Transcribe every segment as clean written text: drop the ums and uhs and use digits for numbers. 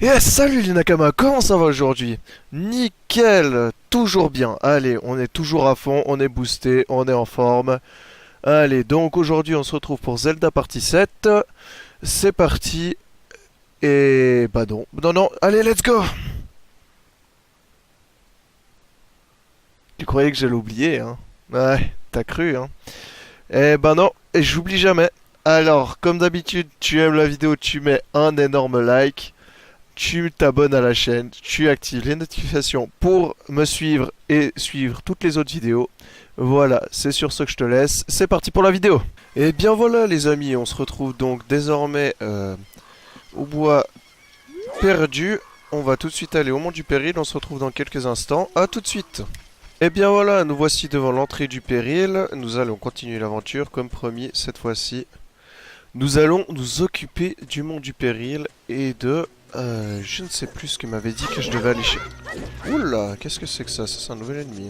Yes, salut les Nakama, comment ça va aujourd'hui? Nickel, toujours bien. Allez, on est toujours à fond, on est boosté, on est en forme. Allez, donc aujourd'hui on se retrouve pour Zelda Partie 7. C'est parti. Et bah non, non, non, allez, let's go! Tu croyais que j'allais oublier, hein? Ouais, t'as cru, hein? Eh ben non, et j'oublie jamais. Alors, comme d'habitude, tu aimes la vidéo, tu mets un énorme like. Tu t'abonnes à la chaîne, tu actives les notifications pour me suivre et suivre toutes les autres vidéos. Voilà, c'est sur ce que je te laisse. C'est parti pour la vidéo. Et bien voilà les amis, on se retrouve donc désormais au bois perdu. On va tout de suite aller au mont du péril, on se retrouve dans quelques instants. A tout de suite. Et bien voilà, nous voici devant l'entrée du péril. Nous allons continuer l'aventure comme promis cette fois-ci. Nous allons nous occuper du mont du péril et de... je ne sais plus ce que m'avait dit que je devais aller chez... Oula, qu'est-ce que c'est que ça? Ça, c'est un nouvel ennemi.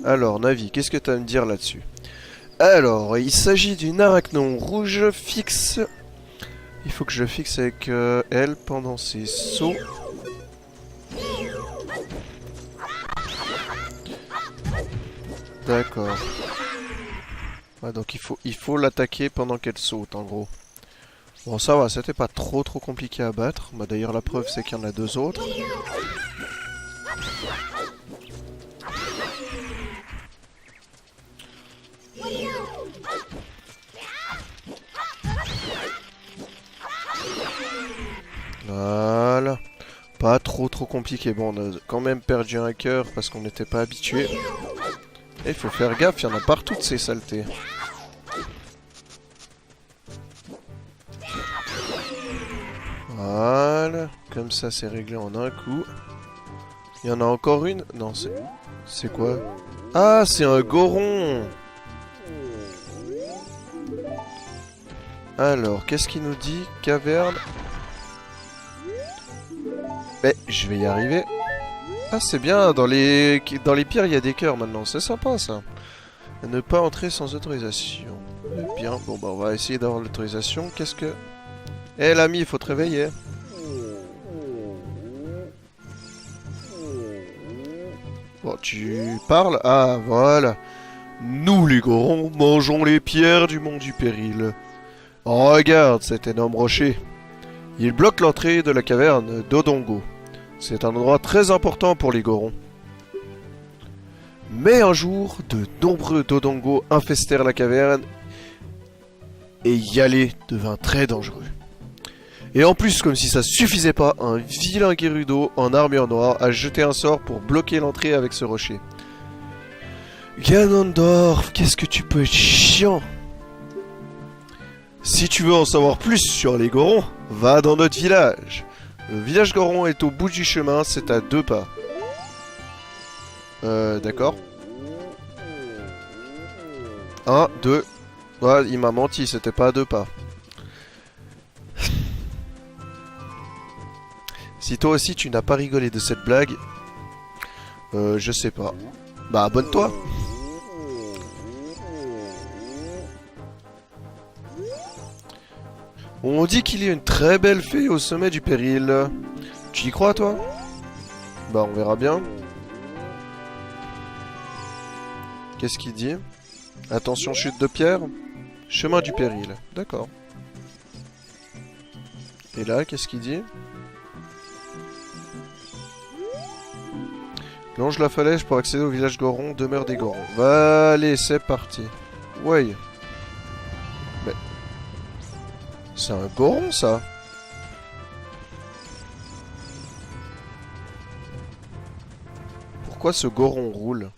Alors, Navi, qu'est-ce que tu as à me dire là-dessus? Alors, il s'agit d'une arachnon rouge fixe. Il faut que je fixe avec elle pendant ses sauts. D'accord. Ouais, donc il faut l'attaquer pendant qu'elle saute, en gros. Bon, ça va, c'était pas trop compliqué à battre. Bah, d'ailleurs, la preuve, c'est qu'il y en a deux autres. Voilà. Pas trop compliqué. Bon, on a quand même perdu un cœur parce qu'on n'était pas habitué. Et il faut faire gaffe, il y en a partout de ces saletés. Voilà. Comme ça, c'est réglé en un coup. Il y en a encore une? Non, c'est... C'est quoi? Ah, c'est un goron! Alors, qu'est-ce qu'il nous dit? Caverne. Mais, je vais y arriver. Ah, c'est bien, dans les pierres, il y a des cœurs maintenant. C'est sympa, ça. Ne pas entrer sans autorisation. Bien, bon, bah, on va essayer d'avoir l'autorisation. Qu'est-ce que... Eh, l'ami, il faut te réveiller. Bon, tu parles? Ah, voilà. Nous, les Gorons, mangeons les pierres du mont du péril. Regarde cet énorme rocher. Il bloque l'entrée de la caverne d'Odongo. C'est un endroit très important pour les Gorons. Mais un jour, de nombreux Dodongo infestèrent la caverne et y aller devint très dangereux. Et en plus, comme si ça suffisait pas, un vilain Gerudo en armure noire a jeté un sort pour bloquer l'entrée avec ce rocher. Ganondorf, qu'est-ce que tu peux être chiant! Si tu veux en savoir plus sur les Gorons, va dans notre village. Le village Goron est au bout du chemin, c'est à 2 pas. D'accord. 1, 2. Ouais, il m'a menti, c'était pas à 2 pas. Si toi aussi tu n'as pas rigolé de cette blague, je sais pas. Bah abonne-toi. On dit qu'il y a une très belle fée au sommet du péril. Tu y crois toi? Bah on verra bien. Qu'est-ce qu'il dit? Attention chute de pierre. Chemin du péril. D'accord. Et là, qu'est-ce qu'il dit? Longe la falaise pour accéder au village Goron, demeure des Gorons. Bah, allez, c'est parti. Ouais. Mais... C'est un Goron, ça? Pourquoi ce Goron roule?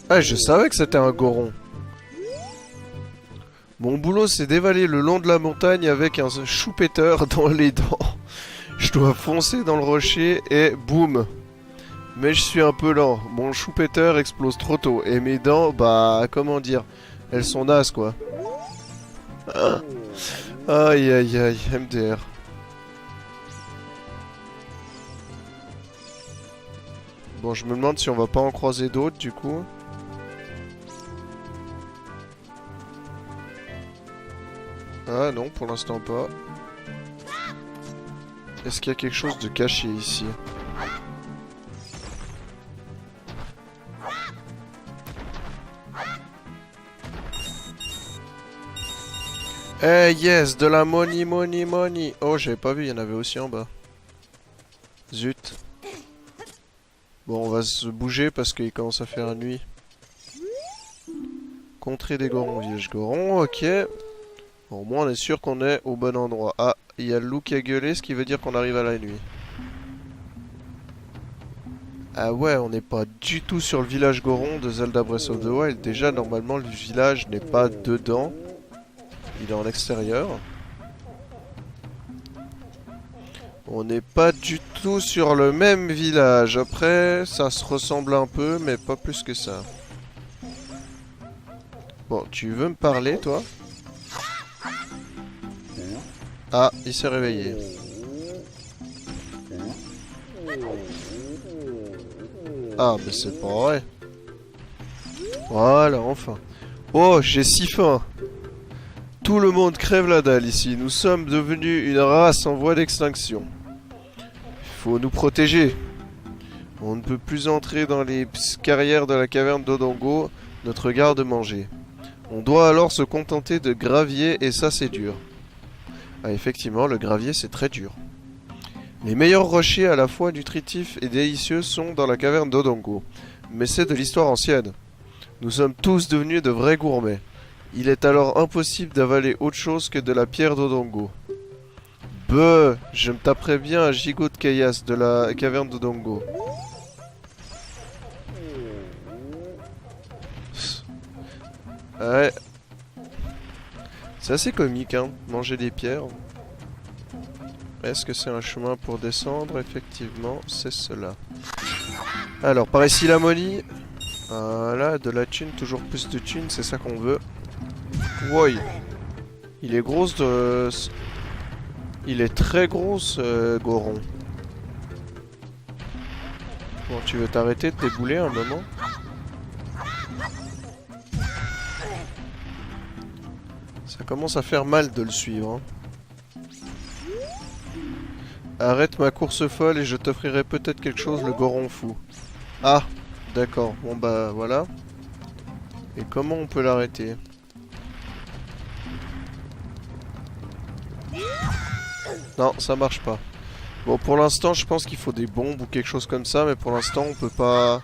Ah, je savais que c'était un Goron. Mon boulot, c'est d'évaler le long de la montagne avec un choupetteur dans les dents. Je dois foncer dans le rocher et boum. Mais je suis un peu lent. Mon choupetteur explose trop tôt. Et mes dents, bah, comment dire, elles sont nazes, quoi. Ah. Aïe, aïe, aïe, MDR. Bon, je me demande si on va pas en croiser d'autres, du coup. Ah non, pour l'instant pas. Est-ce qu'il y a quelque chose de caché ici? Eh yes, de la money, money, money. Oh, j'avais pas vu, il y en avait aussi en bas. Zut. Bon, on va se bouger parce qu'il commence à faire nuit. Contrée des Gorons, village Goron, ok. Bon, au moins on est sûr qu'on est au bon endroit. Ah, il y a le loup qui a gueulé, ce qui veut dire qu'on arrive à la nuit. Ah ouais, on n'est pas du tout sur le village Goron de Zelda Breath of the Wild. Déjà, normalement, le village n'est pas dedans. Il est en extérieur. On n'est pas du tout sur le même village. Après, ça se ressemble un peu, mais pas plus que ça. Bon, tu veux me parler, toi? Ah, il s'est réveillé. Ah, mais c'est pas vrai. Voilà, enfin. Oh, j'ai si faim. Tout le monde crève la dalle ici. Nous sommes devenus une race en voie d'extinction. Il faut nous protéger. On ne peut plus entrer dans les carrières de la caverne d'Odongo, notre garde-manger. On doit alors se contenter de gravier et ça c'est dur. Ah effectivement, le gravier c'est très dur. Les meilleurs rochers à la fois nutritifs et délicieux sont dans la caverne d'Odongo. Mais c'est de l'histoire ancienne. Nous sommes tous devenus de vrais gourmets. Il est alors impossible d'avaler autre chose que de la pierre d'Odongo. Beuh, je me taperais bien un gigot de caillasse de la caverne d'Odongo. Ouais. C'est assez comique, hein, manger des pierres. Est-ce que c'est un chemin pour descendre? Effectivement, c'est cela. Alors, par ici la money. Voilà, de la thune, toujours plus de thune, c'est ça qu'on veut. Wow. Il est gros de... Il est très gros ce Goron. Bon, tu veux t'arrêter de débouler un moment? Ça commence à faire mal de le suivre. Hein. Arrête ma course folle et je t'offrirai peut-être quelque chose, le Goron fou. Ah, d'accord. Bon bah voilà. Et comment on peut l'arrêter? Non, ça marche pas. Bon, pour l'instant, je pense qu'il faut des bombes ou quelque chose comme ça, mais pour l'instant, on peut pas...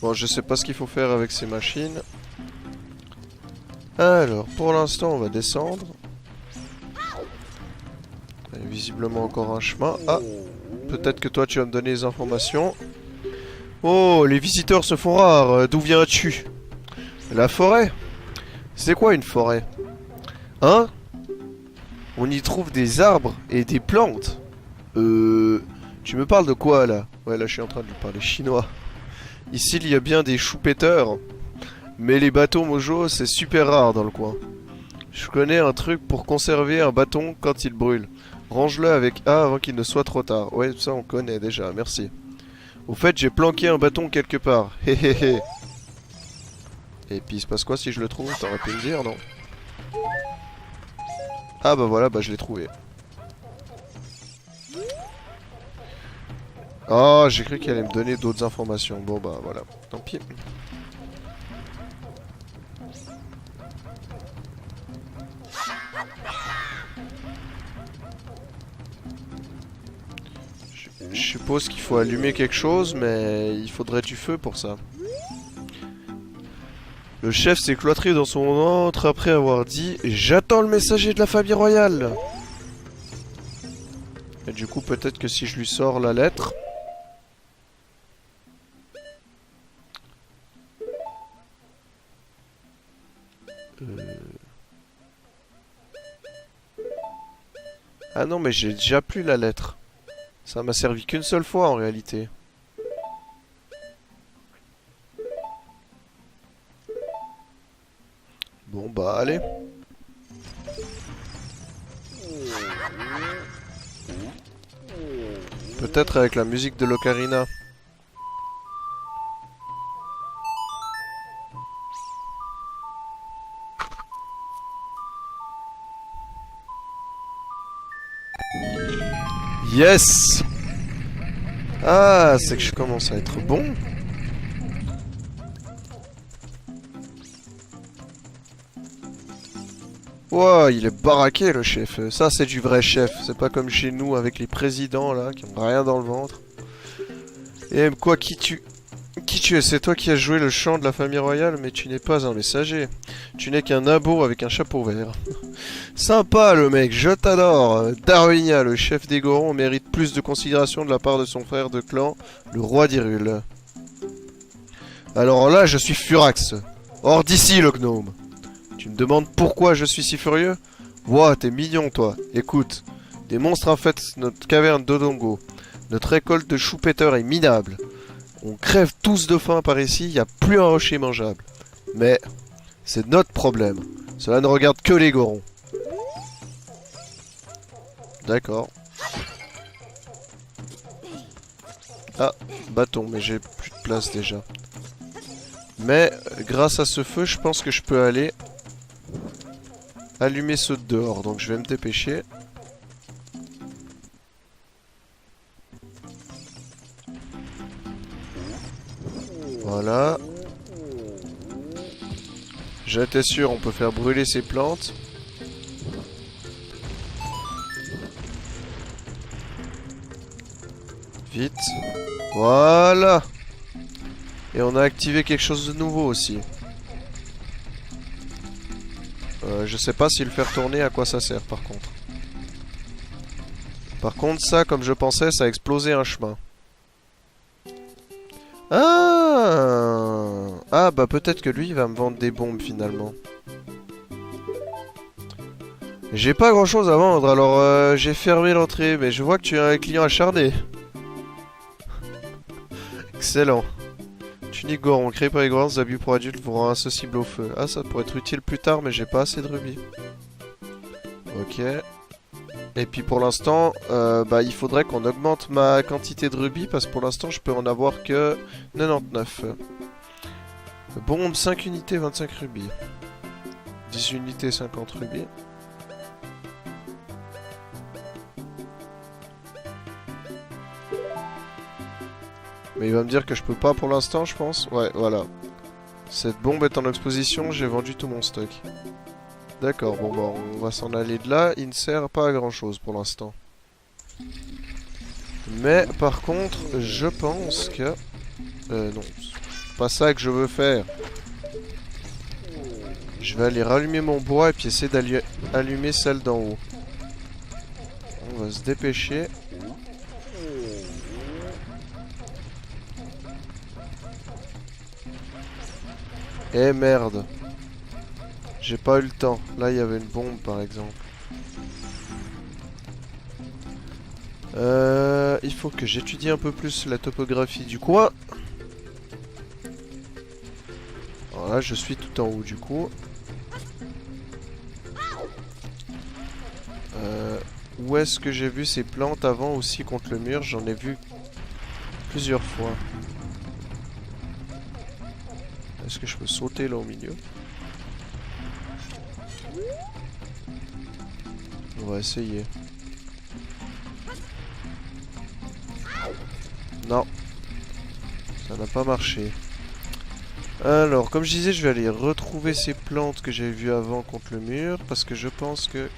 Bon, je sais pas ce qu'il faut faire avec ces machines. Alors, pour l'instant, on va descendre. Il y a visiblement encore un chemin. Ah, peut-être que toi, tu vas me donner les informations. Oh, les visiteurs se font rares. D'où viens-tu? La forêt? C'est quoi une forêt? Hein? On y trouve des arbres et des plantes. Tu me parles de quoi, là? Ouais, là, je suis en train de lui parler chinois. Ici, il y a bien des choupeteurs. Mais les bâtons mojo, c'est super rare dans le coin. Je connais un truc pour conserver un bâton quand il brûle. Range-le avec A avant qu'il ne soit trop tard. Ouais, ça on connaît déjà, merci. Au fait, j'ai planqué un bâton quelque part. Hehehe. Et puis il se passe quoi si je le trouve? T'aurais pu me dire, non? Ah bah voilà, bah je l'ai trouvé. Oh, j'ai cru qu'elle allait me donner d'autres informations. Bon bah voilà, tant pis. Je suppose qu'il faut allumer quelque chose, mais il faudrait du feu pour ça. Le chef s'est cloîtré dans son antre après avoir dit « J'attends le messager de la famille royale !» Et du coup, peut-être que si je lui sors la lettre... Ah non, mais j'ai déjà plus la lettre. Ça m'a servi qu'une seule fois en réalité. Bon bah allez. Peut-être avec la musique de l'ocarina. Yes! Ah, c'est que je commence à être bon. Wow, il est baraqué le chef. Ça, c'est du vrai chef. C'est pas comme chez nous avec les présidents là qui ont rien dans le ventre. Et quoi, qui tu es? C'est toi qui as joué le chant de la famille royale, mais tu n'es pas un messager. Tu n'es qu'un nabo avec un chapeau vert. Sympa le mec, je t'adore. Darwinia, le chef des Gorons, mérite plus de considération de la part de son frère de clan, le roi d'Hyrule. Alors là, je suis furax. Hors d'ici, le gnome. Tu me demandes pourquoi je suis si furieux? Ouah, t'es mignon, toi. Écoute, des monstres infestent notre caverne d'Odongo. Notre récolte de choux-péteurs est minable. On crève tous de faim par ici, il n'y a plus un rocher mangeable. Mais c'est notre problème. Cela ne regarde que les Gorons. D'accord. Ah, bâton, mais j'ai plus de place déjà. Mais grâce à ce feu, je pense que je peux aller allumer ceux de dehors. Donc je vais me dépêcher. Voilà. J'étais sûr, on peut faire brûler ces plantes. Vite. Voilà. Et on a activé quelque chose de nouveau aussi. Je sais pas si le faire tourner, à quoi ça sert par contre. Par contre, ça, comme je pensais, ça a explosé un chemin. Ah! Ah, bah peut-être que lui, il va me vendre des bombes finalement. J'ai pas grand-chose à vendre, alors j'ai fermé l'entrée, mais je vois que tu es un client acharné. Excellent. Tunique Goron, créé par les Gorons, abus pour adultes vous rend accessible au feu. Ah, ça pourrait être utile plus tard, mais j'ai pas assez de rubis. Ok. Et puis pour l'instant, bah, il faudrait qu'on augmente ma quantité de rubis, parce que pour l'instant, je peux en avoir que 99. Bombe, 5 unités, 25 rubis. 10 unités, 50 rubis. Mais il va me dire que je peux pas pour l'instant, je pense. Ouais, voilà. Cette bombe est en exposition, j'ai vendu tout mon stock. D'accord, bon bah on va s'en aller de là. Il ne sert pas à grand chose pour l'instant. Mais par contre, je pense que... non, c'est pas ça que je veux faire. Je vais aller rallumer mon bois et puis essayer d'allumer celle d'en haut. On va se dépêcher. Eh merde. J'ai pas eu le temps. Là, il y avait une bombe, par exemple. Il faut que j'étudie un peu plus la topographie du coin. Alors là, je suis tout en haut, du coup. Où est-ce que j'ai vu ces plantes avant aussi contre le mur? J'en ai vu plusieurs fois. Est-ce que je peux sauter là au milieu? On va essayer. Non. Ça n'a pas marché. Alors, comme je disais, je vais aller retrouver ces plantes que j'avais vues avant contre le mur. Parce que je pense que...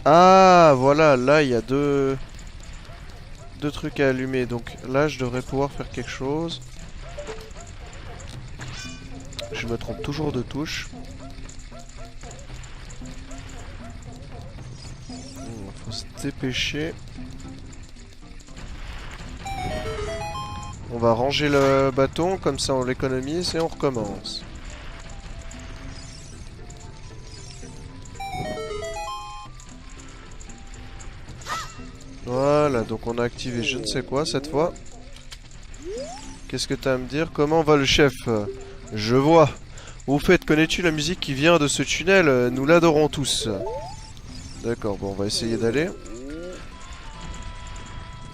Ah, voilà, là, il y a deux trucs à allumer. Donc là, je devrais pouvoir faire quelque chose. Je me trompe toujours de touche. Faut se dépêcher. On va ranger le bâton, comme ça on l'économise et on recommence. Voilà, donc on a activé je ne sais quoi cette fois. Qu'est-ce que t'as à me dire? Comment va le chef? Je vois. Au fait, connais-tu la musique qui vient de ce tunnel? Nous l'adorons tous. D'accord, bon, on va essayer d'aller.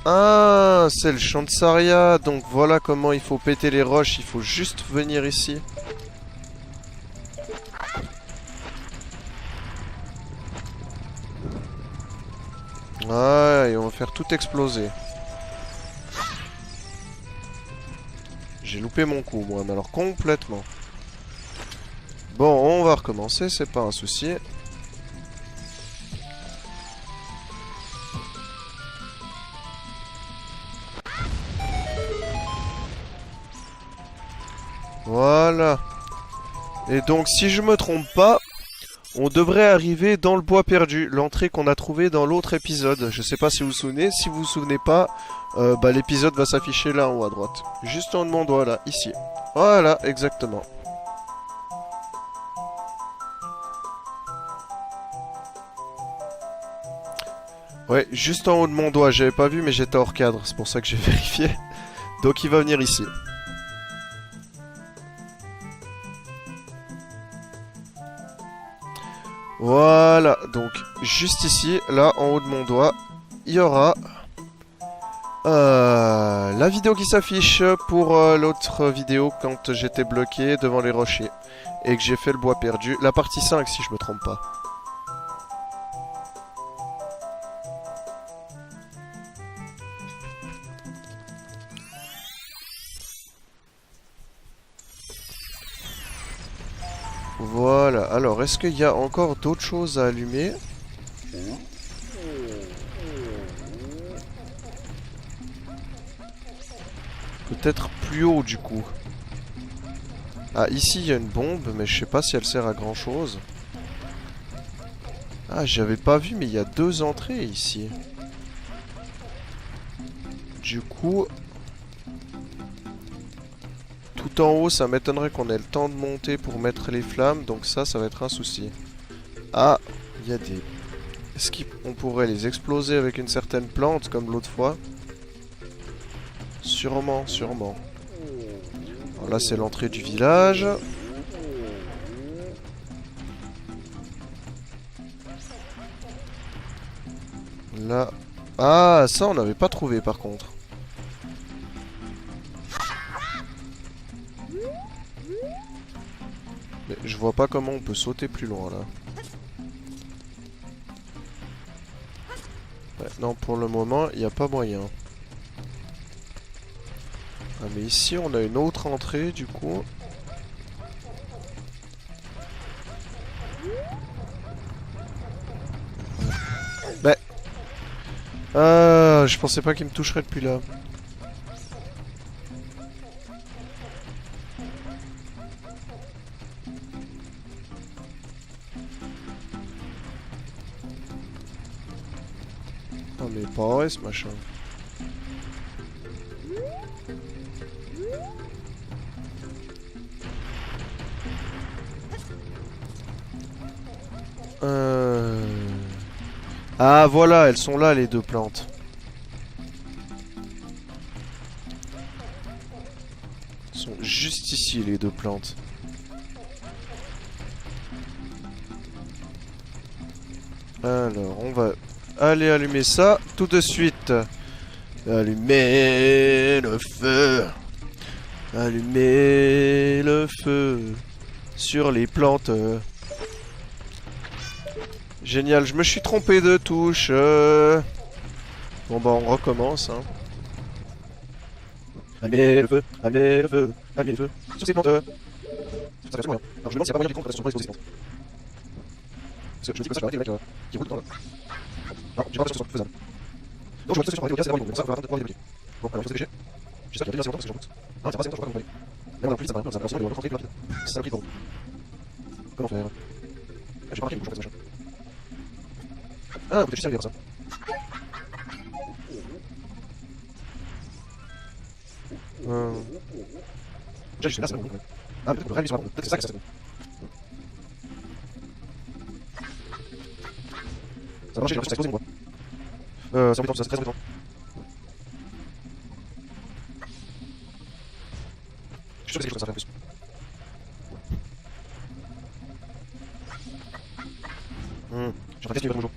Ah, c'est le champ de Saria. Donc voilà comment il faut péter les roches. Il faut juste venir ici. Ouais, et on va faire tout exploser. J'ai loupé mon coup, moi, mais alors complètement. Bon, on va recommencer, c'est pas un souci. Voilà. Et donc, si je me trompe pas, on devrait arriver dans le bois perdu, l'entrée qu'on a trouvée dans l'autre épisode. Je sais pas si vous vous souvenez, si vous vous souvenez pas, bah, l'épisode va s'afficher là en haut à droite. Juste en de mon doigt là, ici. Voilà, exactement. Ouais, juste en haut de mon doigt, j'avais pas vu mais j'étais hors cadre, c'est pour ça que j'ai vérifié. Donc il va venir ici. Voilà, donc juste ici, là en haut de mon doigt, il y aura la vidéo qui s'affiche pour l'autre vidéo quand j'étais bloqué devant les rochers et que j'ai fait le bois perdu. La partie 5 si je me trompe pas. Voilà, alors est-ce qu'il y a encore d'autres choses à allumer? Peut-être plus haut du coup. Ah, ici il y a une bombe, mais je sais pas si elle sert à grand chose. Ah, j'avais pas vu, mais il y a deux entrées ici. Du coup... Tout en haut, ça m'étonnerait qu'on ait le temps de monter pour mettre les flammes, donc ça va être un souci. Ah, il y a des... Est-ce qu'on pourrait les exploser avec une certaine plante, comme l'autre fois? Sûrement, sûrement. Alors là, c'est l'entrée du village. Là... Ah, ça, on n'avait pas trouvé, par contre. Mais je vois pas comment on peut sauter plus loin, là. Ouais, non, pour le moment, il n'y a pas moyen. Ah, mais ici, on a une autre entrée, du coup. Bah... Ah, je pensais pas qu'il me toucherait depuis là. Ah, mais pas vrai, ce machin. Ah voilà, elles sont là les deux plantes. Elles sont juste ici les deux plantes. Alors, on va aller allumer ça tout de suite. Allumer le feu. Allumer le feu sur les plantes. Génial, je me suis trompé de touche. Bon bah on recommence. Hein. Allumez le feu, allumez le feu, allumez le feu sur ces plantes. Ça fait moyen. Alors je me demande s'il n'y a pas moyen du compte sur les plantes. Parce que je me dis que ça, je vais arrêter le mec qui roule dans le... Non, j'ai pas l'impression que ce soit faisable. Donc je vois que solution pour arrêter au gaz, c'est d'avoir une bombe. Donc ça, on va attendre de voir les bloquer. Bon, alors il faut se dépêcher. J'espère qu'il y a assez longtemps parce que j'en doute. Non, c'est pas assez longtemps, je crois qu'on va aller. Même dans plus, ça va, ça va, sinon il va rentrer plus rapide. C'est ça le prix pour vous. Comment faire? J'ai pas marqué une bouche en fait, ce machin. Ah, vous êtes juste arrivé comme ça. Déjà, je sais là, c'est pas bon. Ah, peut-être qu'on devrait aller sur la bombe. Peut-être que c'est ça qui est bon. Ça va marcher, j'ai l'impression que ça a explosé mon bois. C'est embêtant, c'est très embêtant. Je suis sûr que c'est quelque chose comme ça à faire en plus. Je suis en train de tester une nouvelle mojo.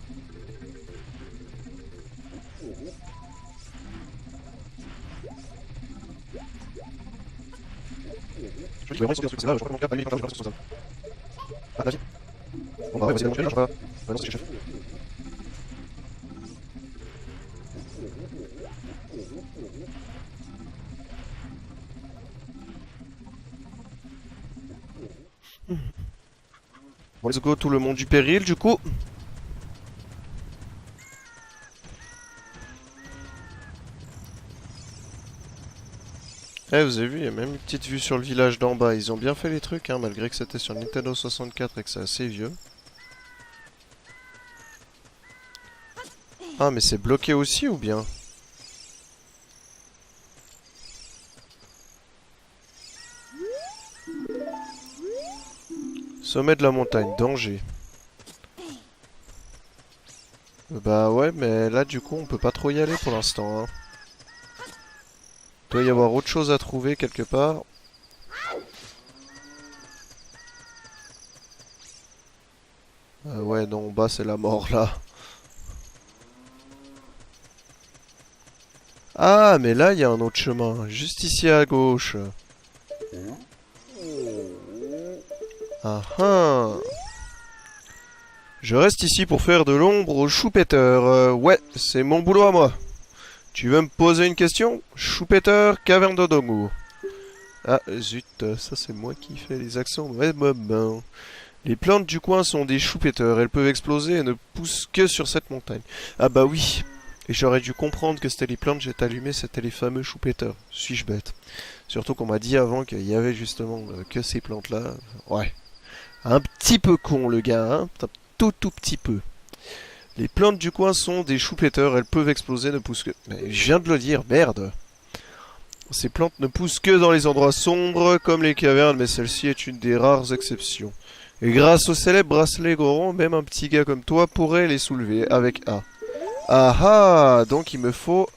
il va vraiment sauter un truc, c'est là, je crois que mon gars, lui, il ah, la vie. Bon bah ouais, vas-y, je sais pas. Ouais, non, c'est le chef. Bon, let's go, tout le monde du péril, du coup. Eh, vous avez vu, il y a même une petite vue sur le village d'en bas. Ils ont bien fait les trucs, hein, malgré que c'était sur Nintendo 64 et que c'est assez vieux. Ah, mais c'est bloqué aussi ou bien? Sommet de la montagne, danger. Bah ouais, mais là du coup on peut pas trop y aller pour l'instant, hein. Doit y avoir autre chose à trouver quelque part. Ouais, non, en bas c'est la mort là. Ah, mais là il y a un autre chemin, juste ici à gauche. Ah ah. Je reste ici pour faire de l'ombre au choupetteur. Ouais, c'est mon boulot à moi. Tu veux me poser une question? Choupetteur, caverne de Dongo. Ah, zut, ça c'est moi qui fais les accents. Ouais, ben. Les plantes du coin sont des choupeteurs. Elles peuvent exploser et ne poussent que sur cette montagne. Ah bah oui. Et j'aurais dû comprendre que c'était les plantes que j'ai allumées, c'était les fameux choupeteurs. Suis-je bête? Surtout qu'on m'a dit avant qu'il y avait justement que ces plantes-là. Ouais. Un petit peu con le gars, hein. Un tout petit peu. Les plantes du coin sont des choupeteurs, elles peuvent exploser, ne poussent que... Mais je viens de le dire, merde. Ces plantes ne poussent que dans les endroits sombres, comme les cavernes, mais celle-ci est une des rares exceptions. Et grâce au célèbre bracelet Goron, même un petit gars comme toi pourrait les soulever avec A. Ah ah, donc il me faut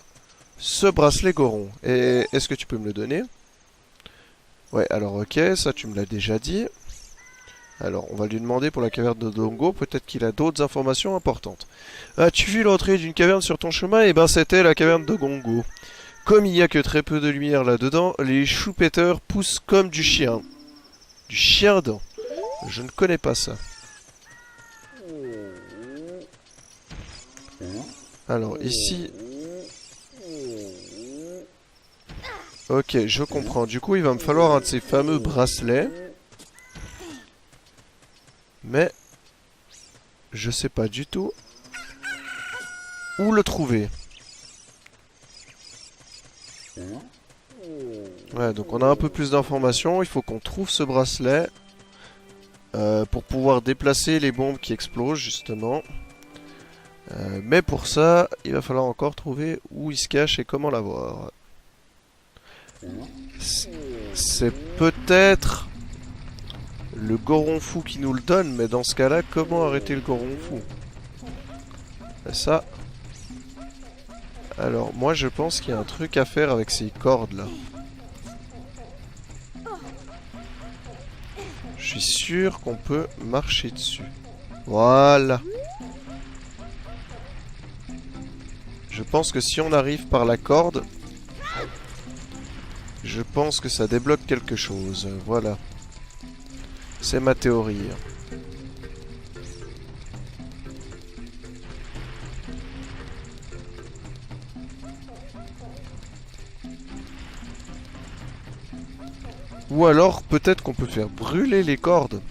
ce bracelet Goron. Et est-ce que tu peux me le donner? Ouais, alors ok, ça tu me l'as déjà dit. Alors, on va lui demander pour la caverne de Dongo, peut-être qu'il a d'autres informations importantes. As-tu vu l'entrée d'une caverne sur ton chemin? Eh ben, c'était la caverne de Gongo. Comme il n'y a que très peu de lumière là-dedans, les choupeteurs poussent comme du chien. Du chien dent. Je ne connais pas ça. Alors, ici... Ok, je comprends. Du coup, il va me falloir un de ces fameux bracelets. Mais je sais pas du tout où le trouver. Ouais, donc on a un peu plus d'informations. Il faut qu'on trouve ce bracelet pour pouvoir déplacer les bombes qui explosent justement. Mais pour ça, il va falloir encore trouver où il se cache et comment l'avoir. C'est peut-être le Goron fou qui nous le donne, mais dans ce cas-là, comment arrêter le Goron fou? Ça... Alors, moi je pense qu'il y a un truc à faire avec ces cordes là. Je suis sûr qu'on peut marcher dessus. Voilà. Je pense que si on arrive par la corde, je pense que ça débloque quelque chose. Voilà. C'est ma théorie. Ou alors, peut-être qu'on peut faire brûler les cordes.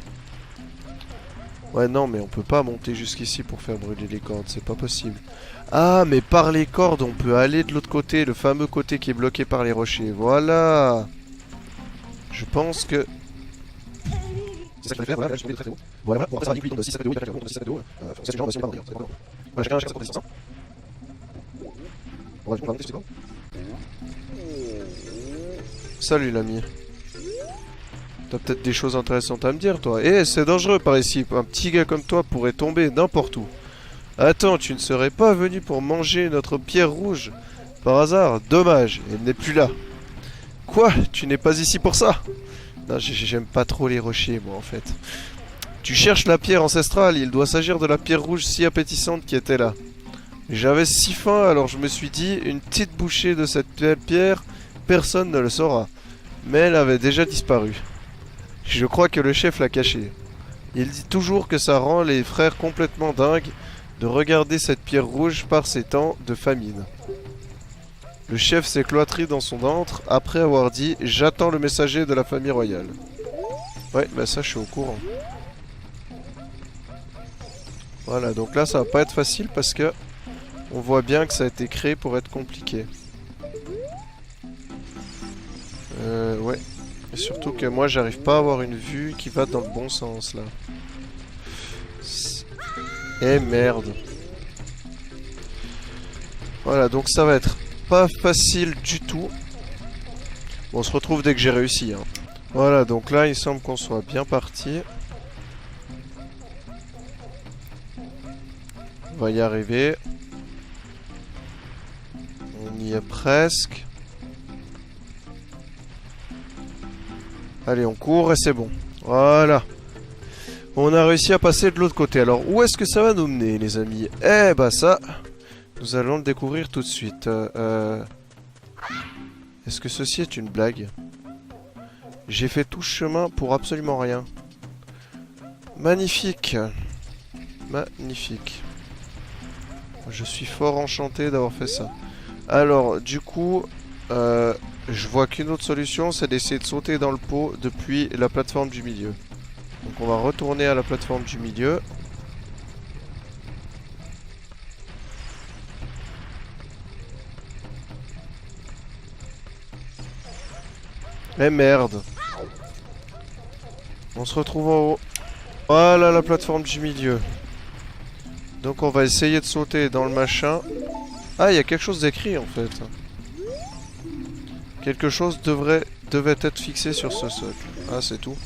Ouais, non, mais on peut pas monter jusqu'ici pour faire brûler les cordes, c'est pas possible. Ah, mais par les cordes, on peut aller de l'autre côté, le fameux côté qui est bloqué par les rochers. Voilà. Je pense que... C'est ça que je vais faire, voilà, là, je suis tombé très haut. Voilà, bon, après ça va donc de 6 à 2 haut, il y a quelqu'un de 6 à 2 haut. Faut que ces gens va se regarder, c'est pas grave. Voilà, chacun sa position. On va monter, c'est bon. Salut l'ami. T'as peut-être des choses intéressantes à me dire, toi. Eh, c'est dangereux par ici. Un petit gars comme toi pourrait tomber n'importe où. Attends, tu ne serais pas venu pour manger notre pierre rouge par hasard? Dommage, elle n'est plus là. Quoi? Tu n'es pas ici pour ça? Non, j'aime pas trop les rochers, moi, en fait. Tu cherches la pierre ancestrale. Il doit s'agir de la pierre rouge si appétissante qui était là. J'avais si faim, alors je me suis dit, une petite bouchée de cette belle pierre, personne ne le saura. Mais elle avait déjà disparu. Je crois que le chef l'a caché. Il dit toujours que ça rend les frères complètement dingues de regarder cette pierre rouge par ces temps de famine. Le chef s'est cloîtré dans son antre après avoir dit «J'attends le messager de la famille royale». Ouais, bah ça je suis au courant. Voilà, donc là ça va pas être facile parce que on voit bien que ça a été créé pour être compliqué. Ouais. Et surtout que moi j'arrive pas à avoir une vue qui va dans le bon sens là. Eh merde. Voilà, donc ça va être pas facile du tout. Bon, on se retrouve dès que j'ai réussi. Hein. Voilà, donc là il semble qu'on soit bien parti. On va y arriver. On y est presque. Allez, on court et c'est bon. Voilà. On a réussi à passer de l'autre côté. Alors, où est-ce que ça va nous mener, les amis? Eh bah ça, nous allons le découvrir tout de suite. Est-ce que ceci est une blague? J'ai fait tout ce chemin pour absolument rien. Magnifique. Magnifique. Je suis fort enchanté d'avoir fait ça. Alors, du coup, je vois qu'une autre solution, c'est d'essayer de sauter dans le pot depuis la plateforme du milieu. Donc on va retourner à la plateforme du milieu. Eh merde. On se retrouve en haut. Voilà la plateforme du milieu. Donc on va essayer de sauter dans le machin. Ah, il y a quelque chose d'écrit en fait. Quelque chose devait être fixé sur ce socle. Ah, c'est tout.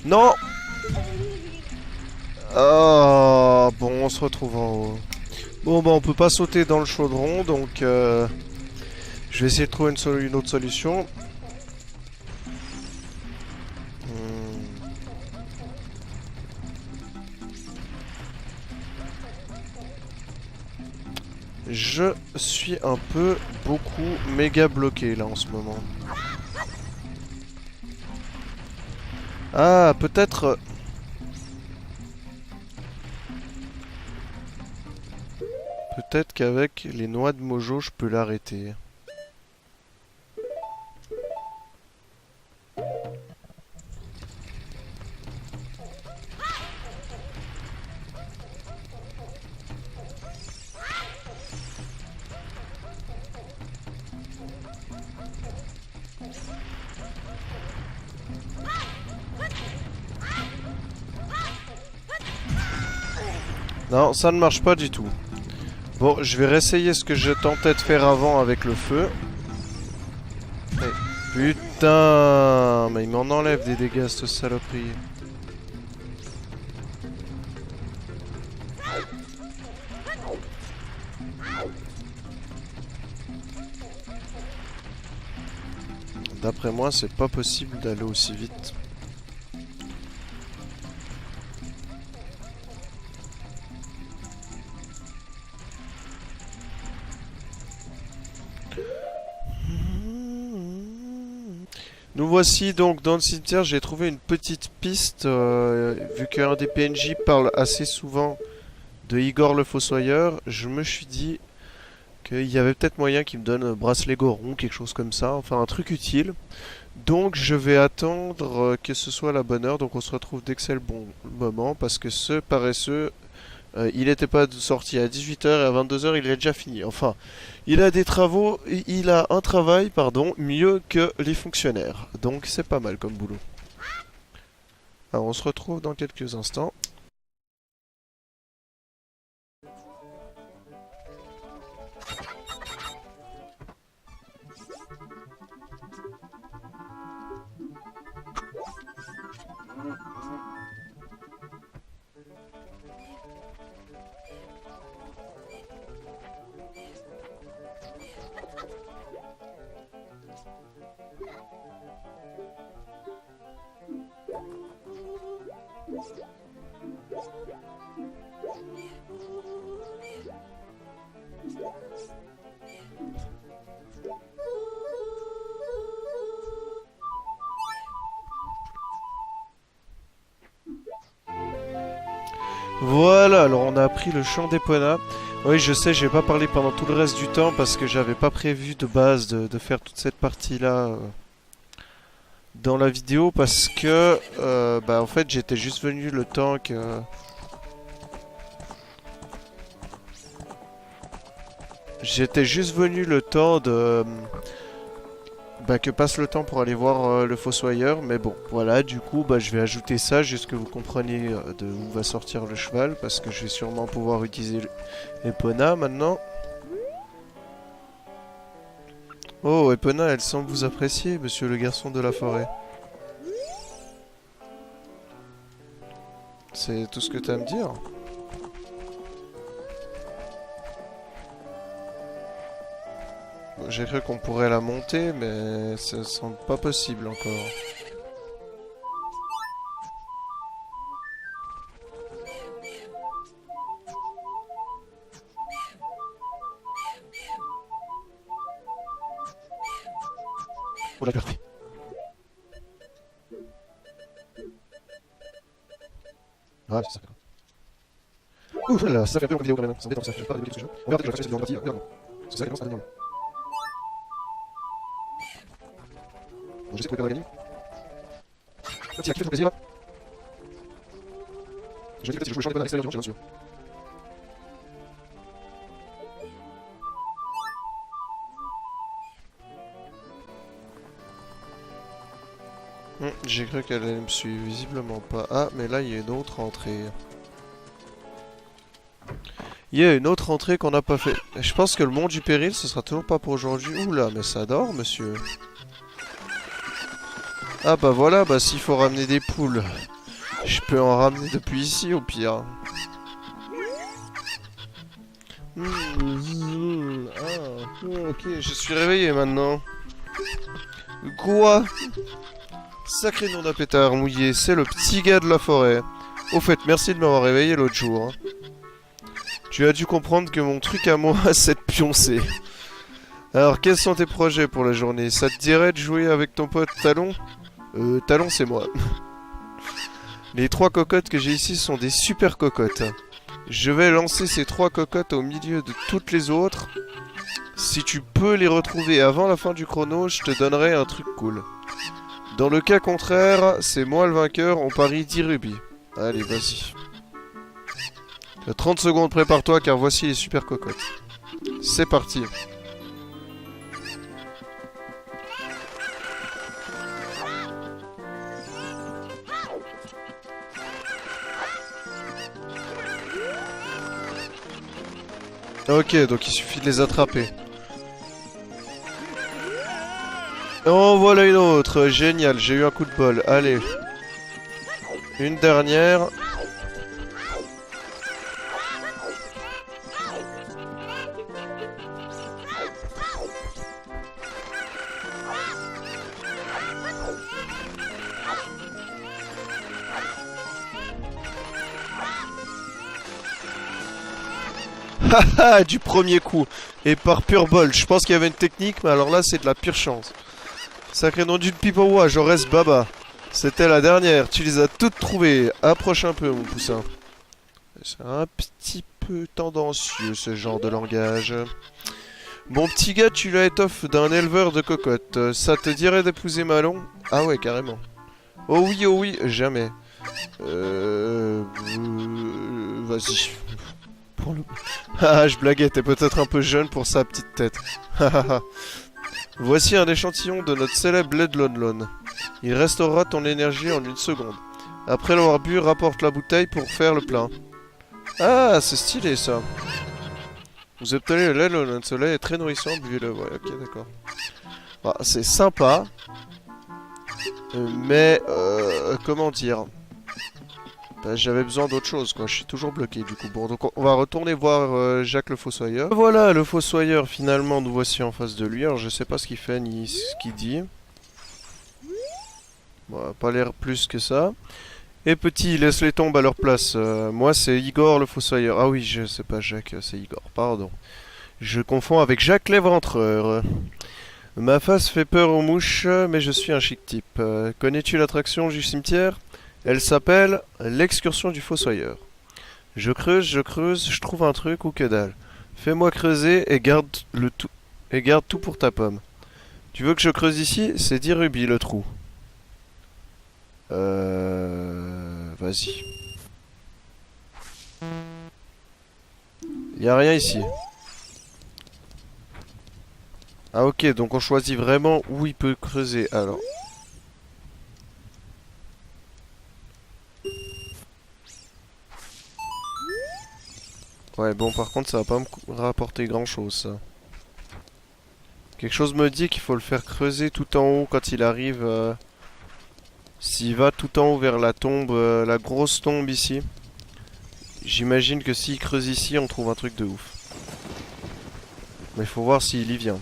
Non! Ah, bon, on se retrouve en haut. Bon, bah, on peut pas sauter dans le chaudron, donc je vais essayer de trouver une autre solution. Je suis un peu, beaucoup, méga bloqué là en ce moment. Ah, peut-être... Peut-être qu'avec les noix de mojo, je peux l'arrêter. Non, ça ne marche pas du tout. Bon, je vais réessayer ce que je tentais de faire avant avec le feu. Mais, putain, mais il m'en enlève des dégâts, cette saloperie. D'après moi, c'est pas possible d'aller aussi vite. Nous voici donc dans le cimetière. J'ai trouvé une petite piste, vu qu'un des PNJ parle assez souvent de Igor le Fossoyeur. Je me suis dit qu'il y avait peut-être moyen qu'il me donne un bracelet Goron, quelque chose comme ça, enfin un truc utile. Donc je vais attendre que ce soit la bonne heure, donc on se retrouve dès que c'est le bon moment, parce que ce paresseux, il n'était pas sorti à 18h et à 22h il est déjà fini. Enfin, il a des travaux, il a un travail, pardon, mieux que les fonctionnaires. Donc c'est pas mal comme boulot. Alors on se retrouve dans quelques instants. Voilà, alors on a appris le chant d'Epona. Oui, je sais, j'ai pas parlé pendant tout le reste du temps parce que j'avais pas prévu de base de faire toute cette partie-là dans la vidéo parce que, bah en fait, j'étais juste venu le temps que... J'étais juste venu le temps de... Bah, que passe le temps pour aller voir le Fossoyeur, mais bon, voilà, du coup, bah, je vais ajouter ça, juste que vous compreniez de où va sortir le cheval, parce que je vais sûrement pouvoir utiliser Epona maintenant. Oh, Epona, elle semble vous apprécier, monsieur le garçon de la forêt. C'est tout ce que t'as à me dire? Bon, j'ai cru qu'on pourrait la monter, mais ça semble pas possible encore. Oh la clarté. Ah, c'est ça. Ouh là là, ça fait un peu en vidéo quand même, ça me détend, ça fait pas débuter ce jeu. Regarde, je vais faire cette vidéo en partie, regarde. C'est ça qui commence à devenir. Bon, j'essaie de trouver pas gagner. Là, tu as kiffé ton plaisir là. Je vais te dire si je joue le champ des bonnes à l'extérieur du monde, j'ai sûr. J'ai cru qu'elle allait me suivre, visiblement pas. Ah, mais là, il y a une autre entrée. Il y a une autre entrée qu'on n'a pas fait. Je pense que le mont du péril, ce sera toujours pas pour aujourd'hui. Oula, mais ça dort, monsieur. Ah bah voilà, bah s'il faut ramener des poules, je peux en ramener depuis ici au pire. Ok, je suis réveillé maintenant. Quoi? Sacré nom d'un pétard mouillé, c'est le petit gars de la forêt. Au fait, merci de m'avoir réveillé l'autre jour. Hein. Tu as dû comprendre que mon truc à moi, c'est de pioncer. Alors, quels sont tes projets pour la journée? Ça te dirait de jouer avec ton pote Talon? Talon, c'est moi. Les 3 cocottes que j'ai ici sont des super cocottes. Je vais lancer ces 3 cocottes au milieu de toutes les autres. Si tu peux les retrouver avant la fin du chrono, je te donnerai un truc cool. Dans le cas contraire, c'est moi le vainqueur, on parie 10 rubis. Allez, vas-y. 30 secondes, prépare-toi car voici les super cocottes. C'est parti. Ok, donc il suffit de les attraper. Oh, voilà une autre. Génial, j'ai eu un coup de bol. Allez. Une dernière. Haha, du premier coup. Et par pur bol. Je pense qu'il y avait une technique, mais alors là, c'est de la pure chance. Sacré nom d'une pipe au bois, Jaurès Baba. C'était la dernière, tu les as toutes trouvées. Approche un peu, mon poussin. C'est un petit peu tendancieux, ce genre de langage. Mon petit gars, tu l'as étoffe d'un éleveur de cocottes. Ça te dirait d'épouser Malon? Ah ouais, carrément. Oh oui, jamais. Vas-y. Pour le... Ah, je blaguais, t'es peut-être un peu jeune pour sa petite tête. Voici un échantillon de notre célèbre lait de Lonlon. Il restaurera ton énergie en 1 seconde. Après l'avoir bu, rapporte la bouteille pour faire le plein. Ah, c'est stylé ça. Vous obtenez le lait de Lonlon. Ce lait est très nourrissant, buvez-le. Ouais, ok, d'accord. Ah, c'est sympa. Mais, comment dire? Bah, j'avais besoin d'autre chose, quoi. Je suis toujours bloqué, du coup. Bon, donc on va retourner voir Jacques le Fossoyeur. Voilà, le Fossoyeur, finalement, nous voici en face de lui. Alors, je sais pas ce qu'il fait ni ce qu'il dit. Bon, pas l'air plus que ça. Et petit, laisse les tombes à leur place. Moi, c'est Igor le Fossoyeur. Ah oui, je sais pas Jacques, c'est Igor, pardon. Je confonds avec Jacques l'Éventreur. Ma face fait peur aux mouches, mais je suis un chic type. Connais-tu l'attraction du cimetière? Elle s'appelle l'excursion du Fossoyeur. je creuse, je trouve un truc ou que dalle. Fais-moi creuser et garde le tout et garde tout pour ta pomme. Tu veux que je creuse ici? C'est 10 rubis le trou. Vas-y. Y a rien ici. Ah ok, donc on choisit vraiment où il peut creuser. Alors. Ouais, bon, par contre, ça va pas me rapporter grand-chose, ça. Quelque chose me dit qu'il faut le faire creuser tout en haut quand il arrive. S'il va tout en haut vers la tombe, la grosse tombe ici. J'imagine que s'il creuse ici, on trouve un truc de ouf. Mais il faut voir s'il y vient.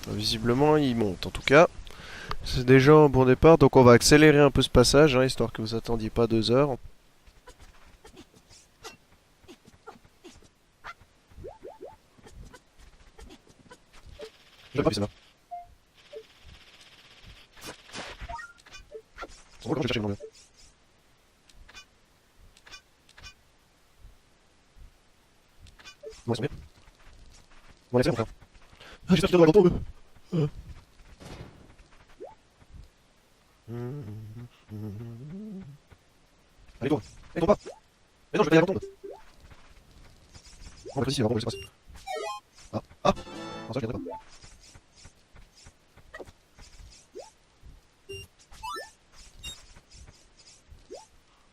Visiblement, il monte. En tout cas, c'est déjà un bon départ. Donc on va accélérer un peu ce passage, hein, histoire que vous attendiez pas 2 heures. Je pas c'est là. C'est drôle, je cherche une longueur. Bon, ils sont bien. Bon, allez, c'est bon, frère. Ah, j'espère qu'il doit dans le tombe. Allez, tombe. Allez, tombe pas. Mais non, je vais aller dans la tombe. On va pas ici, avant, je sais pas. Ah, ah. Non, ça, je viendrai pas.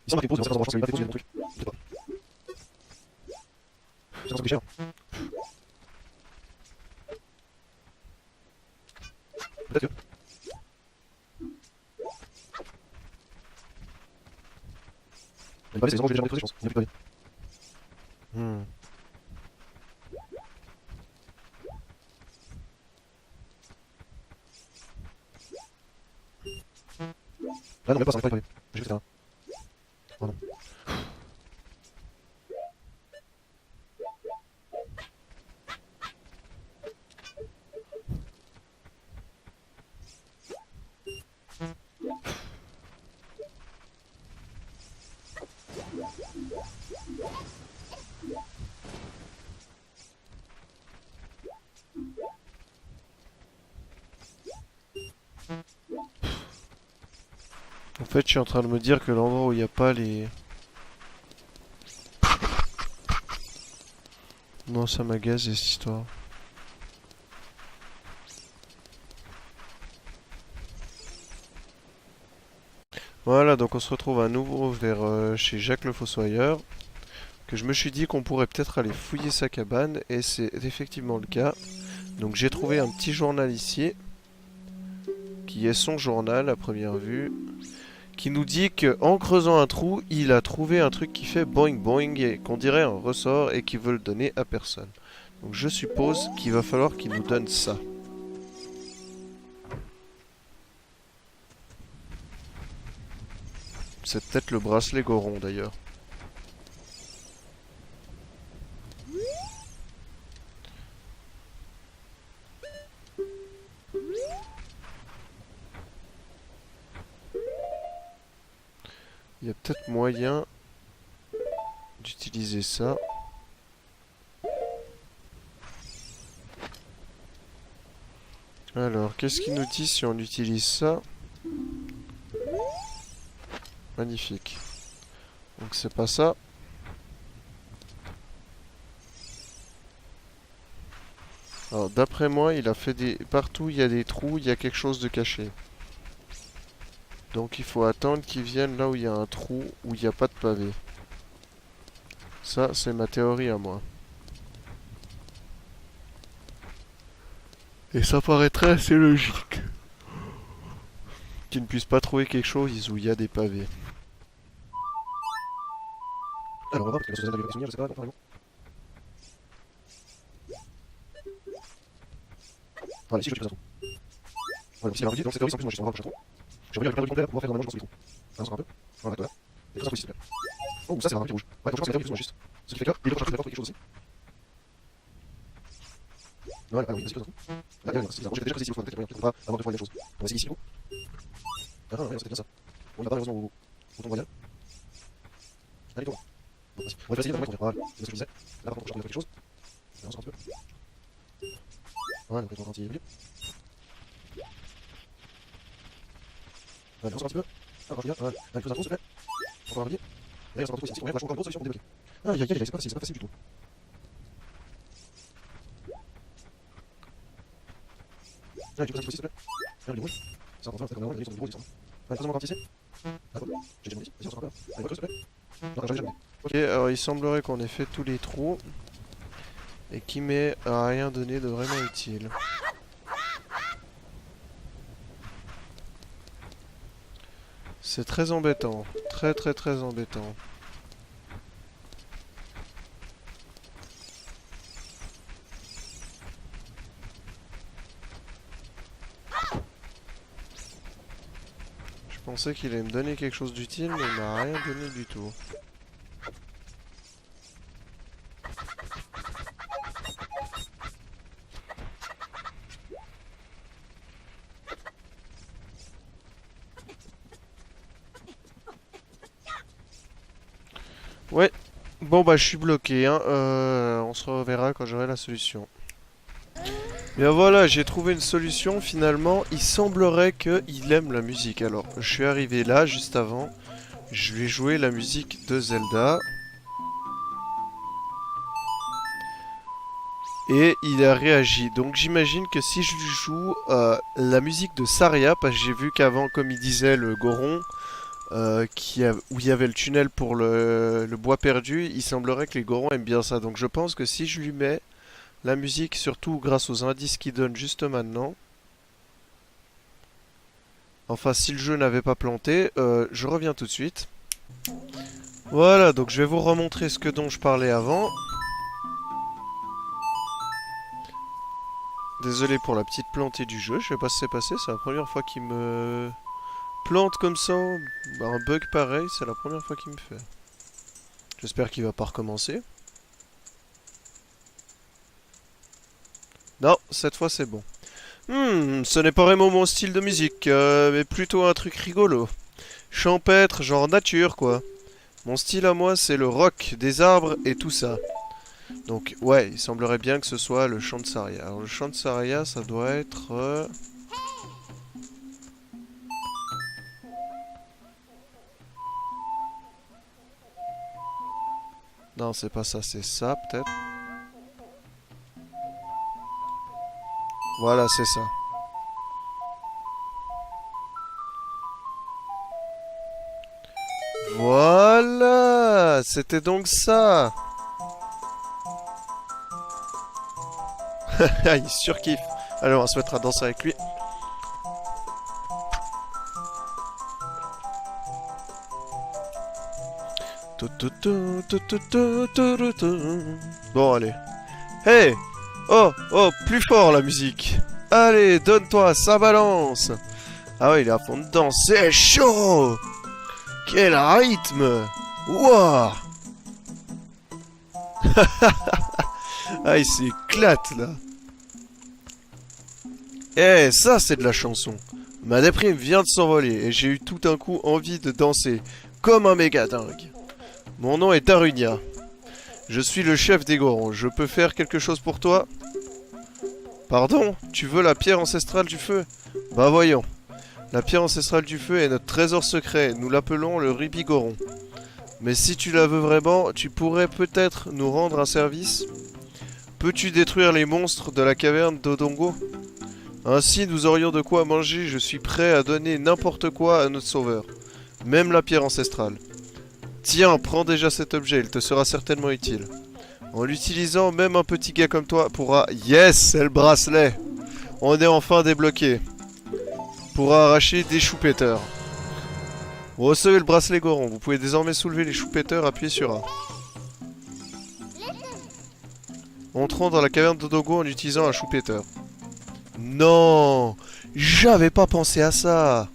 Il semble marqué pause, mais on sait pas, je pense qu'il y a pas de pause, il y a mon truc. Je sais pas. C'est un truc cher. Peut-être que. Les pavés, c'est les endroits où je vais jamais creuser, je pense. Il n'y a plus de pavés. Ah non, même pas, ça n'arrive pas les pavés. J'ai fait ça. Oh non. En fait, je suis en train de me dire que l'endroit où il n'y a pas les... Non, ça m'agace cette histoire. Voilà, donc on se retrouve à nouveau vers chez Jacques le Fossoyeur. Que je me suis dit qu'on pourrait peut-être aller fouiller sa cabane, et c'est effectivement le cas. Donc j'ai trouvé un petit journal ici, qui est son journal à première vue, qui nous dit que en creusant un trou, il a trouvé un truc qui fait boing boing, et qu'on dirait un ressort, et qu'il veut le donner à personne. Donc je suppose qu'il va falloir qu'il nous donne ça. C'est peut-être le bracelet Goron d'ailleurs. Il y a peut-être moyen d'utiliser ça. Alors, qu'est-ce qu'il nous dit si on utilise ça? Magnifique. Donc c'est pas ça. Alors d'après moi, il a fait des... Partout il y a des trous, il y a quelque chose de caché. Donc il faut attendre qu'il vienne là où il y a un trou, où il n'y a pas de pavé. Ça, c'est ma théorie à moi. Et ça paraîtrait assez logique. Qu'il ne puisse pas trouver quelque chose où il y a des pavés. Alors on va voir, parce que la société de je sais pas, par exemple. Voilà, ici je suis un trou. Voilà, ici il y a un rudier, donc cette théorie, en plus moi je suis en rapproche un trou. J'ai voulu récupérer le complet pour pouvoir faire normalement je construis le trou. Avance encore un peu. Voilà, voilà. Et ça, c'est ici. Oh, ça c'est un rudier rouge. Ouais, donc je pense que c'est la théorie juste. Ce qui fait que là, il est recherché d'accord quelque chose aussi. Voilà, ah oui, vas-y, pose un trou. Ah, bien, c'est bizarre. J'ai déjà creusé ici, il faut peut-être moyen, on va avoir deux fois la même chose. On va essayer ici, ah non, ouais, c'était bien ça. Bon, il va pas malheureusement au tombe royal. Allez, tombe. On va essayer de remettre. Voilà, c'est ce que je disais. Là, par contre, je vais faire quelque chose. On avance un petit peu. Voilà, donc on va continuer. Allez, on sort un petit peu. Ah, encore bien. Voilà. Allez, pose un trou, s'il te plaît. Encore un pied. Et là, on sort un trou ici. Regarde, là, je trouve encore une grosse solution pour débloquer. Aïe, aïe, aïe, c'est pas facile du tout. Allez, tu poses un trou ici, s'il te plaît. Regarde, il est rouge. C'est important, peut-être qu'on a vraiment, les grilles sont des gros, ils sont. Allez, pose-moi encore un petit ici. D'accord. J'ai déjà dit. Vas-y, on sort encore. Allez, recule, s'il te plaît. Non, j'avais jamais dit. Ok, alors il semblerait qu'on ait fait tous les trous. Et qui m'ait rien donné de vraiment utile. C'est très embêtant. Très très très embêtant. Je pensais qu'il allait me donner quelque chose d'utile, mais il m'a rien donné du tout. Ouais, bon bah je suis bloqué, hein. On se reverra quand j'aurai la solution. Bien voilà, j'ai trouvé une solution finalement. Il semblerait qu'il aime la musique. Alors, je suis arrivé là juste avant. Je lui ai joué la musique de Zelda. Et il a réagi. Donc j'imagine que si je lui joue la musique de Saria, parce que j'ai vu qu'avant, comme il disait, le Goron, où il y avait le tunnel pour le bois perdu, il semblerait que les Gorons aiment bien ça. Donc je pense que si je lui mets la musique, surtout grâce aux indices qu'il donne juste maintenant, enfin si le jeu n'avait pas planté, je reviens tout de suite. Voilà, donc je vais vous remontrer ce dont je parlais avant. Désolé pour la petite plantée du jeu, je sais pas ce qui s'est passé, c'est la première fois qu'il me plante comme ça, bah, un bug pareil, c'est la première fois qu'il me fait. J'espère qu'il va pas recommencer. Non, cette fois c'est bon. Ce n'est pas vraiment mon style de musique, mais plutôt un truc rigolo. Champêtre, genre nature quoi. Mon style à moi c'est le rock, des arbres et tout ça. Donc ouais, il semblerait bien que ce soit le chant de Saria. Alors le chant de Saria, ça doit être... Non, c'est pas ça, c'est ça peut-être. Voilà, c'est ça. Voilà, c'était donc ça. Il surkiffe. Allez, on va se mettre à danser avec lui. Bon, allez. Hey! Oh, oh, plus fort la musique. Allez, donne-toi, ça balance. Ah ouais, il est à fond dedans, c'est chaud. Quel rythme. Wouah. Ah, il s'éclate là. Eh, ça c'est de la chanson. Ma déprime vient de s'envoler et j'ai eu tout un coup envie de danser comme un méga dingue. Mon nom est Darunia. Je suis le chef des Gorons. Je peux faire quelque chose pour toi? Pardon? Tu veux la pierre ancestrale du feu? Bah voyons. La pierre ancestrale du feu est notre trésor secret. Nous l'appelons le Rubis Goron. Mais si tu la veux vraiment, tu pourrais peut-être nous rendre un service? Peux-tu détruire les monstres de la caverne d'Odongo? Ainsi nous aurions de quoi manger. Je suis prêt à donner n'importe quoi à notre sauveur. Même la pierre ancestrale. Tiens, prends déjà cet objet, il te sera certainement utile. En l'utilisant, même un petit gars comme toi pourra... Yes, c'est le bracelet. On est enfin débloqué. Pourra arracher des choupeteurs. Vous recevez le bracelet Goron. Vous pouvez désormais soulever les choupeteurs, appuyez sur A. Entrons dans la caverne d'Odogo en utilisant un choupetteur. Non, j'avais pas pensé à ça.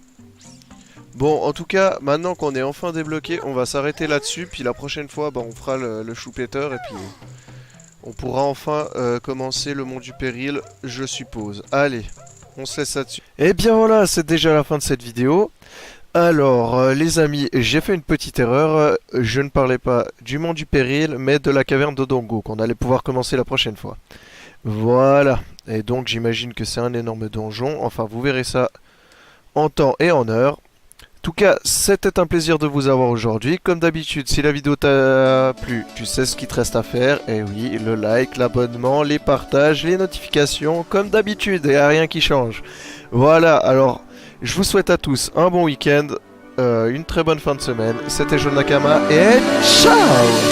Bon, en tout cas, maintenant qu'on est enfin débloqué, on va s'arrêter là-dessus. Puis la prochaine fois, bah, on fera le choupetteur et puis on pourra enfin commencer le mont du péril, je suppose. Allez, on se laisse là-dessus. Et bien voilà, c'est déjà la fin de cette vidéo. Alors, les amis, j'ai fait une petite erreur. Je ne parlais pas du mont du péril, mais de la caverne d'Odongo, qu'on allait pouvoir commencer la prochaine fois. Voilà. Et donc, j'imagine que c'est un énorme donjon. Enfin, vous verrez ça en temps et en heure. En tout cas, c'était un plaisir de vous avoir aujourd'hui. Comme d'habitude, si la vidéo t'a plu, tu sais ce qu'il te reste à faire. Et oui, le like, l'abonnement, les partages, les notifications, comme d'habitude, et rien qui change. Voilà, alors, je vous souhaite à tous un bon week-end, une très bonne fin de semaine. C'était John Nakama, et ciao!